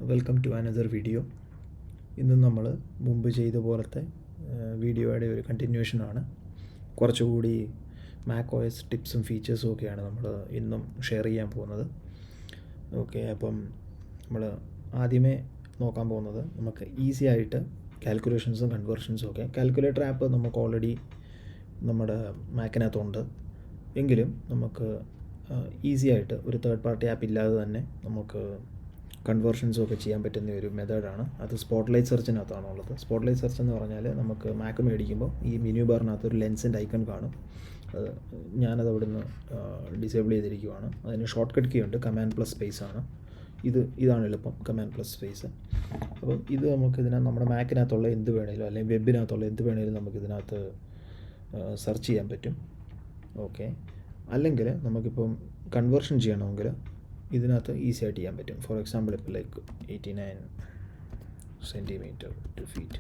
Welcome to another video. ഇന്ന് നമ്മൾ മുമ്പ് ചെയ്ത പോലത്തെ വീഡിയോയുടെ ഒരു കണ്ടിന്യൂഷനാണ്. കുറച്ചുകൂടി macOS ടിപ്സും ഫീച്ചേഴ്സും ഒക്കെയാണ് നമ്മൾ ഇന്നും ഷെയർ ചെയ്യാൻ പോകുന്നത്. ഓക്കെ, അപ്പം നമ്മൾ ആദ്യമേ നോക്കാൻ പോകുന്നത് നമുക്ക് ഈസി ആയിട്ട് കാൽക്കുലേഷൻസും കൺവേർഷൻസും ഒക്കെ. കാൽക്കുലേറ്റർ ആപ്പ് നമുക്ക് ഓൾറെഡി നമ്മുടെ മാക്കിനകത്തുണ്ട്, എങ്കിലും നമുക്ക് ഈസി ആയിട്ട് ഒരു തേർഡ് പാർട്ടി ആപ്പ് ഇല്ലാതെ തന്നെ നമുക്ക് കൺവേർഷൻസും ഒക്കെ ചെയ്യാൻ പറ്റുന്ന ഒരു മെത്തേഡാണ്. അത് സ്പോട്ട്ലൈറ്റ് സെർച്ചിനകത്താണുള്ളത്. സ്പോട്ട്ലൈറ്റ് സെർച്ച് എന്ന് പറഞ്ഞാൽ നമുക്ക് മാക്ക് മേടിക്കുമ്പോൾ ഈ മെനു ബാറിനകത്ത് ഒരു ലെൻസിൻ്റെ ഐക്കൺ കാണും. ഞാനത് അവിടുന്ന് ഡിസേബിൾ ചെയ്തിരിക്കുവാണ്. അതിന് ഷോർട്ട് കട്ട് കീ ഉണ്ട്, കമാൻഡ്+സ്പേസ് ആണ്. ഇതാണ് എളുപ്പം, കമാൻഡ്+സ്പേസ്. അപ്പം ഇത് നമുക്കിതിനകത്ത് നമ്മുടെ മാക്കിനകത്തുള്ള എന്ത് വേണേലും അല്ലെങ്കിൽ വെബിനകത്തുള്ള എന്ത് വേണേലും നമുക്കിതിനകത്ത് സെർച്ച് ചെയ്യാൻ പറ്റും. ഓക്കെ, അല്ലെങ്കിൽ നമുക്കിപ്പം കൺവേർഷൻ ചെയ്യണമെങ്കിൽ ഇതിനകത്ത് ഈസി ആയിട്ട് ചെയ്യാൻ പറ്റും. ഫോർ എക്സാമ്പിൾ ഇപ്പോൾ ലൈക്ക് 89 സെൻറ്റിമീറ്റർ ടു ഫീറ്റ്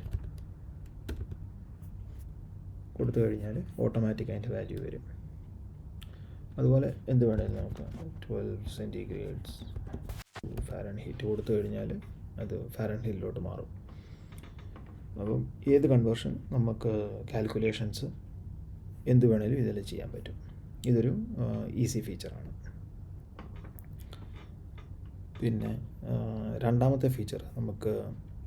കൊടുത്തു കഴിഞ്ഞാൽ ഓട്ടോമാറ്റിക് അതിൻ്റെ വാല്യൂ വരും. അതുപോലെ എന്ത് വേണേലും നമുക്ക് 12 സെൻറ്റിഗ്രേഡ്സ് ഫാരൻഹീറ്റ് കൊടുത്തു കഴിഞ്ഞാൽ അത് ഫാരൻഹീറ്റിലോട്ട് മാറും. അപ്പം ഏത് കൺവേർഷൻ നമുക്ക് കാൽക്കുലേഷൻസ് എന്ത് വേണേലും ഇതിൽ ചെയ്യാൻ പറ്റും. ഇതൊരു ഈസി ഫീച്ചറാണ്. പിന്നെ രണ്ടാമത്തെ ഫീച്ചർ, നമുക്ക്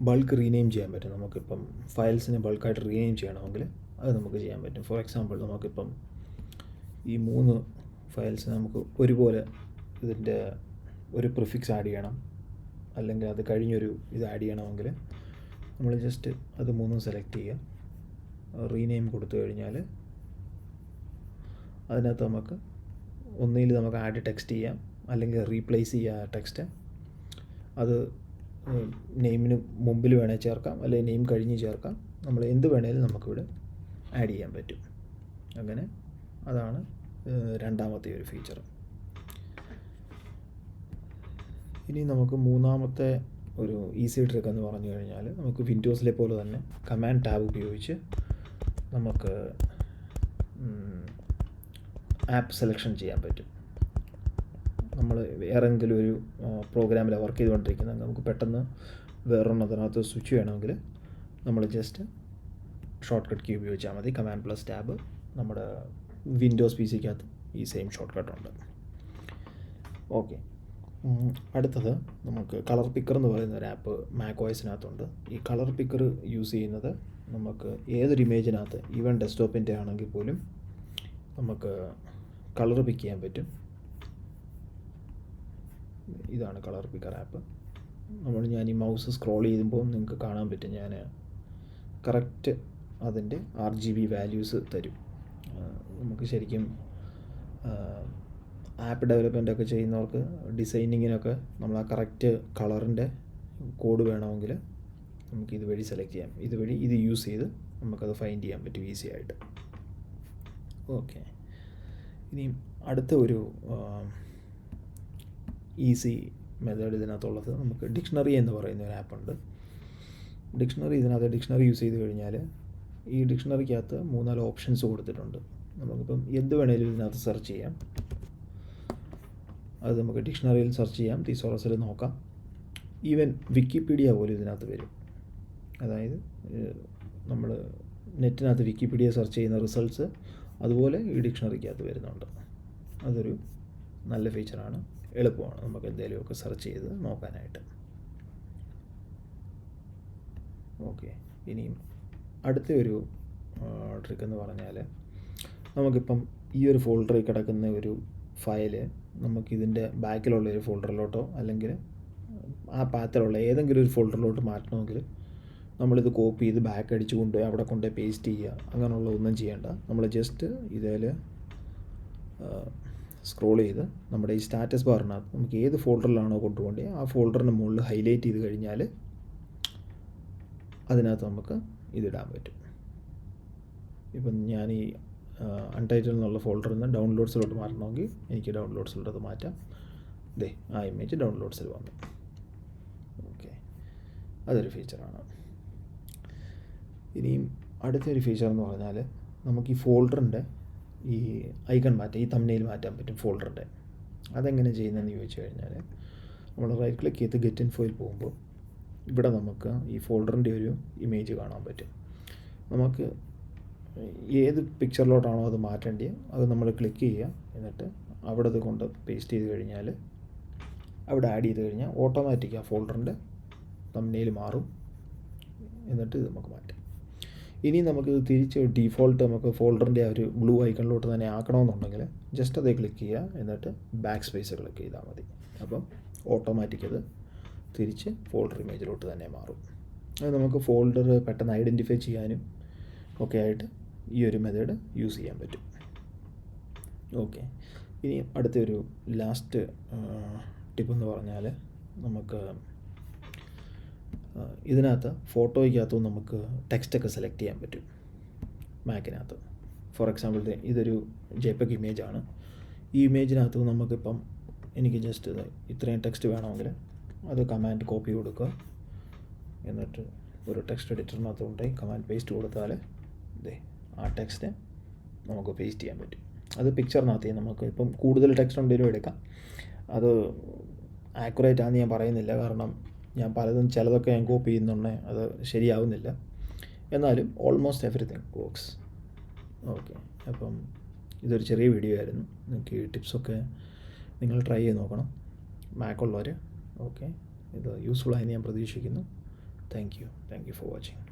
ബൾക്ക് റീനെയിം ചെയ്യാൻ പറ്റും. നമുക്കിപ്പം ഫയൽസിനെ ബൾക്കായിട്ട് റീനെയിം ചെയ്യണമെങ്കിൽ അത് നമുക്ക് ചെയ്യാൻ പറ്റും. ഫോർ എക്സാമ്പിൾ നമുക്കിപ്പം ഈ 3 ഫയൽസ് നമുക്ക് ഒരുപോലെ ഇതിൻ്റെ ഒരു പ്രിഫിക്സ് ആഡ് ചെയ്യണം, അല്ലെങ്കിൽ അത് കഴിഞ്ഞൊരു ഇത് ആഡ് ചെയ്യണമെങ്കിൽ നമ്മൾ ജസ്റ്റ് അത് 3 സെലക്ട് ചെയ്യുക, റീനെയിം കൊടുത്തു കഴിഞ്ഞാൽ അതിനകത്ത് നമുക്ക് ഒന്നിൽ നമുക്ക് ആഡ് ടെക്സ്റ്റ് ചെയ്യാം, അല്ലെങ്കിൽ റീപ്ലേസ് ചെയ്യുക ടെക്സ്റ്റ്. അത് നെയിമിന് മുമ്പിൽ വേണേൽ ചേർക്കാം, അല്ലെങ്കിൽ നെയിം കഴിഞ്ഞ് ചേർക്കാം. നമ്മൾ എന്ത് വേണേലും നമുക്കിവിടെ ആഡ് ചെയ്യാൻ പറ്റും. അങ്ങനെ അതാണ് രണ്ടാമത്തെ ഒരു ഫീച്ചർ. ഇനി നമുക്ക് മൂന്നാമത്തെ ഒരു ഈസി ട്രിക്ക് എന്ന് പറഞ്ഞു കഴിഞ്ഞാൽ, നമുക്ക് വിൻഡോസിലെ പോലെ തന്നെ കമാൻഡ് ടാബ് ഉപയോഗിച്ച് നമുക്ക് ആപ്പ് സെലക്ഷൻ ചെയ്യാൻ പറ്റും. നമ്മൾ വേറെങ്കിലും ഒരു പ്രോഗ്രാമിലാണ് വർക്ക് ചെയ്തുകൊണ്ടിരിക്കുന്നത്, നമുക്ക് പെട്ടെന്ന് വേറൊരെണ്ണത്തിനകത്ത് സ്വിച്ച് ചെയ്യണമെങ്കിൽ നമ്മൾ ജസ്റ്റ് ഷോർട്ട് കട്ട് കീ ഉപയോഗിച്ചാൽ മതി. കമാൻഡ്+ടാബ്. നമ്മുടെ വിൻഡോസ് PC-ക്കകത്ത് ഈ സെയിം ഷോർട്ട് കട്ടുണ്ട്. ഓക്കെ, അടുത്തത് നമുക്ക് കളർ പിക്കർ എന്ന് പറയുന്ന ഒരു ആപ്പ് macOS-നകത്തുണ്ട്. ഈ കളർ പിക്കർ യൂസ് ചെയ്യുന്നത് നമുക്ക് ഏതൊരു ഇമേജിനകത്ത്, ഈവൻ ഡെസ്ക്ടോപ്പിൻ്റെ ആണെങ്കിൽ പോലും നമുക്ക് കളർ പിക്ക് ചെയ്യാൻ പറ്റും. ഇതാണ് കളർ പിക്കർ ആപ്പ്. ഞാൻ ഈ മൗസ് സ്ക്രോൾ ചെയ്യുമ്പോൾ നിങ്ങൾക്ക് കാണാൻ പറ്റും, ഞാൻ കറക്റ്റ് അതിൻ്റെ RGB വാല്യൂസ് തരും. നമുക്ക് ശരിക്കും ആപ്പ് ഡെവലപ്മെൻ്റൊക്കെ ചെയ്യുന്നവർക്ക്, ഡിസൈനിങ്ങിനൊക്കെ നമ്മൾ ആ കറക്റ്റ് കളറിൻ്റെ കോഡ് വേണമെങ്കിൽ നമുക്ക് ഇതുവഴി സെലക്ട് ചെയ്യാം. ഇതുവഴി ഇത് യൂസ് ചെയ്ത് നമുക്കത് ഫൈൻഡ് ചെയ്യാൻ പറ്റും ഈസി ആയിട്ട്. ഓക്കെ, ഇനി അടുത്ത ഒരു ഈസി മെത്തേഡ് ഇതിനകത്തുള്ളത്, നമുക്ക് ഡിക്ഷണറി എന്ന് പറയുന്ന ഒരു ആപ്പുണ്ട്. ഇതിനകത്ത് ഡിക്ഷണറി യൂസ് ചെയ്ത് കഴിഞ്ഞാൽ ഈ ഡിക്ഷണറിക്കകത്ത് 3-4 ഓപ്ഷൻസ് കൊടുത്തിട്ടുണ്ട്. നമുക്കിപ്പം എന്ത് വേണേലും ഇതിനകത്ത് സെർച്ച് ചെയ്യാം. അത് നമുക്ക് ഡിക്ഷണറിയിൽ സെർച്ച് ചെയ്യാം, തിസോറസിൽ നോക്കാം. ഈവൻ വിക്കിപീഡിയ പോലും ഇതിനകത്ത് വരും. അതായത് നമ്മൾ നെറ്റിനകത്ത് വിക്കിപീഡിയ സെർച്ച് ചെയ്യുന്ന റിസൾട്ട്സ് അതുപോലെ ഈ ഡിക്ഷണറിക്കകത്ത് വരുന്നുണ്ട്. അതൊരു നല്ല ഫീച്ചറാണ്, എളുപ്പമാണ് നമുക്ക് എന്തെങ്കിലുമൊക്കെ സെർച്ച് ചെയ്ത് നോക്കാനായിട്ട്. ഓക്കെ, ഇനിയും അടുത്ത ഒരു ട്രിക്ക് എന്ന് പറഞ്ഞാൽ, നമുക്കിപ്പം ഈ ഒരു ഫോൾഡറിൽ കിടക്കുന്ന ഒരു ഫയല് നമുക്കിതിൻ്റെ ബാക്കിലുള്ള ഒരു ഫോൾഡറിലോട്ടോ അല്ലെങ്കിൽ ആ പാത്തിലുള്ള ഏതെങ്കിലും ഒരു ഫോൾഡറിലോട്ട് മാറ്റണമെങ്കിൽ നമ്മളിത് കോപ്പി ചെയ്ത് ബാക്ക് അടിച്ച് കൊണ്ടുപോയി അവിടെ കൊണ്ടുപോയി പേസ്റ്റ് ചെയ്യുക, അങ്ങനെയുള്ള ഒന്നും ചെയ്യേണ്ട. നമ്മൾ ജസ്റ്റ് ഇതിൽ സ്ക്രോൾ ചെയ്ത് നമ്മുടെ ഈ സ്റ്റാറ്റസ് ബാറിനകത്ത് നമുക്ക് ഏത് ഫോൾഡറിലാണോ കൊണ്ടുപോകേണ്ടത് ആ ഫോൾഡറിന് മുകളിൽ ഹൈലൈറ്റ് ചെയ്ത് കഴിഞ്ഞാൽ അതിനകത്ത് നമുക്ക് ഇതിടാൻ പറ്റും. ഇപ്പം ഞാൻ ഈ അൺടൈറ്റിൽ എന്നുള്ള ഫോൾഡറിൽ നിന്ന് ഡൗൺലോഡ്സിലോട്ട് മാറണമെങ്കിൽ എനിക്ക് ഡൗൺലോഡ്സിലോട്ട് മാറ്റാം. ആ ഇമേജ് ഡൗൺലോഡ്സിൽ വന്നു. ഓക്കെ, അതൊരു ഫീച്ചറാണ്. ഇനിയും അടുത്തൊരു ഫീച്ചർ എന്ന് പറഞ്ഞാൽ, നമുക്ക് ഈ ഫോൾഡറിൻ്റെ ഈ ഐക്കൺ മാറ്റാം, ഈ തംബ്നെയിൽ മാറ്റാൻ പറ്റും ഫോൾഡറിൻ്റെ. അതെങ്ങനെ ചെയ്യുന്നതെന്ന് ചോദിച്ചു കഴിഞ്ഞാൽ, നമ്മൾ റൈറ്റ് ക്ലിക്ക് ചെയ്ത് ഗെറ്റ് ഇൻഫോയിൽ പോകുമ്പോൾ ഇവിടെ നമുക്ക് ഈ ഫോൾഡറിൻ്റെ ഒരു ഇമേജ് കാണാൻ പറ്റും. നമുക്ക് ഏത് പിക്ചറിലോട്ടാണോ അത് മാറ്റേണ്ടത് അത് നമ്മൾ ക്ലിക്ക് ചെയ്യുക. എന്നിട്ട് അവിടെ അത് കൊണ്ട് പേസ്റ്റ് ചെയ്ത് കഴിഞ്ഞാൽ അവിടെ ആഡ് ചെയ്ത് കഴിഞ്ഞാൽ ഓട്ടോമാറ്റിക് ആ ഫോൾഡറിൻ്റെ തംബ്നെയിൽ മാറും. എന്നിട്ട് ഇത് നമുക്ക് മാറ്റാം. ഇനി നമുക്ക് തിരിച്ച് ഡീഫോൾട്ട് നമുക്ക് ഫോൾഡറിൻ്റെ ആ ഒരു ബ്ലൂ ഐക്കണിലോട്ട് തന്നെ ആക്കണമെന്നുണ്ടെങ്കിൽ ജസ്റ്റ് അതേ ക്ലിക്ക് ചെയ്യുക. എന്നിട്ട് ബാക്ക് സ്പേസ് ക്ലിക്ക് ചെയ്താൽ മതി. അപ്പം ഓട്ടോമാറ്റിക് അത് തിരിച്ച് ഫോൾഡർ ഇമേജിലോട്ട് തന്നെ മാറും. അത് നമുക്ക് ഫോൾഡർ പെട്ടെന്ന് ഐഡൻറ്റിഫൈ ചെയ്യാനും ഒക്കെ ആയിട്ട് ഈ ഒരു മെത്തേഡ് യൂസ് ചെയ്യാൻ പറ്റും. ഓക്കെ, ഇനി അടുത്തൊരു ലാസ്റ്റ് ടിപ്പെന്ന് പറഞ്ഞാൽ നമുക്ക് ഇതിനകത്ത് ഫോട്ടോയ്ക്കകത്തും നമുക്ക് ടെക്സ്റ്റൊക്കെ സെലക്ട് ചെയ്യാൻ പറ്റും മാക്കിനകത്ത്. ഫോർ എക്സാമ്പിൾ ഇതൊരു JPEG ഇമേജാണ്. ഈ ഇമേജിനകത്ത് നമുക്കിപ്പം എനിക്ക് ജസ്റ്റ് ഇത്രയും ടെക്സ്റ്റ് വേണമെങ്കിൽ അത് കമാൻഡ് കോപ്പി കൊടുക്കുക. എന്നിട്ട് ഒരു ടെക്സ്റ്റ് എഡിറ്ററിനകത്ത് കൊണ്ടുപോയി കമാൻഡ് പേസ്റ്റ് കൊടുത്താൽ ആ ടെക്സ്റ്റ് നമുക്ക് പേസ്റ്റ് ചെയ്യാൻ പറ്റും. അത് പിക്ചറിനകത്ത് നമുക്ക് ഇപ്പം കൂടുതൽ ടെക്സ്റ്റ് ഉണ്ടെങ്കിലും എടുക്കാം. അത് ആക്യുറേറ്റ് ആണെന്ന് ഞാൻ പറയുന്നില്ല, കാരണം ഞാൻ ചിലതൊക്കെ ഞാൻ കോപ്പി ചെയ്യുന്നുണ്ട്, അത് ശരിയാവുന്നില്ല. എന്നാലും ഓൾമോസ്റ്റ് എവറിത്തിങ് വർക്ക്സ്. ഓക്കെ, അപ്പം ഇതൊരു ചെറിയ വീഡിയോ ആയിരുന്നു. നിങ്ങൾക്ക് ഈ ടിപ്സൊക്കെ നിങ്ങൾ ട്രൈ ചെയ്ത് നോക്കണം, മാക്കുള്ളവർ. ഓക്കെ, ഇത് യൂസ്ഫുൾ ആയെന്ന് ഞാൻ പ്രതീക്ഷിക്കുന്നു. Thank you for watching.